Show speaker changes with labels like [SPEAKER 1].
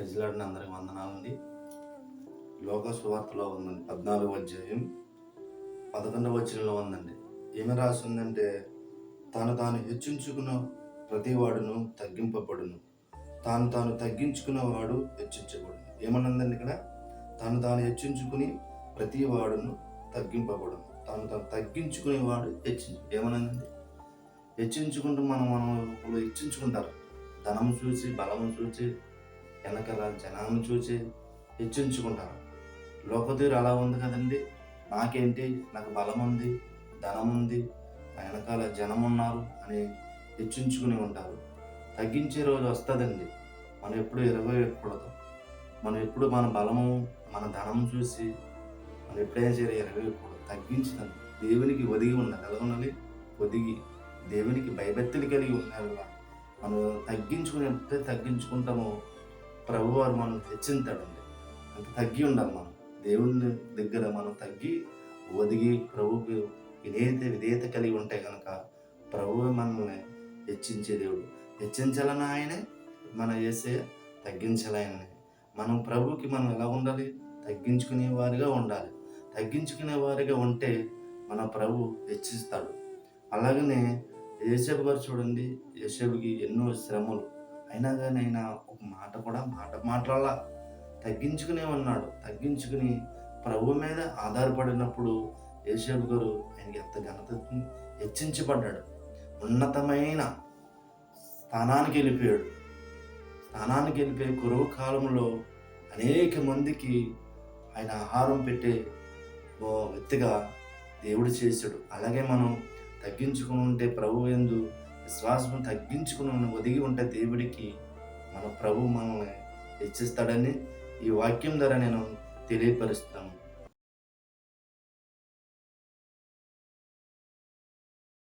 [SPEAKER 1] ప్రజలాడిన అందరికి వందనాలండి. లోక సువార్తలో ఉందండి 14వ అధ్యాయం 11వ వచనంలో ఉందండి. ఏమి రాసిందంటే, తాను హెచ్చించుకున్న ప్రతి వాడును తగ్గింపబడును, తాను తగ్గించుకున్నవాడు హెచ్చించబడును. ఏమన్నందండి ఇక్కడ? తాను హెచ్చించుకుని ప్రతి వాడును తగ్గింపబడును, తాను తగ్గించుకునేవాడు ఏమన్నందండి? హెచ్చించుకుంటూ మనం ఇప్పుడు హెచ్చించుకుంటారు. ధనం చూసి, బలం చూసి, వెనకాల జనాన్ని చూసి హెచ్చించుకుంటారు. లోకతీరు అలా ఉంది కదండి. నాకేంటి, నాకు బలం ఉంది, ధనం ఉంది, నా వెనకాల జనం ఉన్నారు అని హెచ్చించుకుని ఉంటారు. తగ్గించే రోజు వస్తుందండి. మనం ఎప్పుడు ఎరవేయకూడదు. మనం ఎప్పుడు మన బలము, మన ధనం చూసి మనం ఎప్పుడైనా సరే ఎరవేయకూడదు. తగ్గించదండి. దేవునికి ఒదిగి ఉండాలి. ఎలా ఉండాలి? ఒదిగి దేవునికి భయభక్తులు కలిగి ఉండాలి. మనం ఎప్పుడైతే తగ్గించుకుంటామో ప్రభువారు మనం హెచ్చింతాడండి. అంత తగ్గి ఉండాలి. మనం దేవుని దగ్గర మనం తగ్గి ఒదిగి ప్రభువుకి విధేయత కలిగి ఉంటే కనుక ప్రభువు మనల్ని హెచ్చించే దేవుడు. హెచ్చించాలని ఆయనే, మన యేసయ్య తగ్గించాలని. మనం ప్రభువుకి మనం ఎలా ఉండాలి? తగ్గించుకునే వారిగా ఉండాలి. తగ్గించుకునే వారిగా ఉంటే మన ప్రభు హెచ్చిస్తాడు. అలాగనే యేసేపు గారు చూడండి, యేసేపుకి ఎన్నో శ్రమలు అయినా కానీ ఆయన ఒక మాట కూడా మాట్లాడాల, తగ్గించుకునే ఉన్నాడు. తగ్గించుకుని ప్రభు మీద ఆధారపడినప్పుడు యేసేపు గారు ఆయనకి ఎంత ఘనత హెచ్చించబడ్డాడు. ఉన్నతమైన స్థానానికి వెళ్ళిపోయి కురువు కాలంలో అనేక మందికి ఆయన ఆహారం పెట్టే వ్యక్తిగా దేవుడు చేశాడు. అలాగే మనం తగ్గించుకుని ఉంటే, ప్రభు యందు విశ్వాసం తగ్గించుకుని ఒదిగి ఉంటే దేవుడికి మన ప్రభు మనల్ని హెచ్చిస్తాడని ఈ వాక్యం ద్వారా నేను తెలియపరుస్తాను.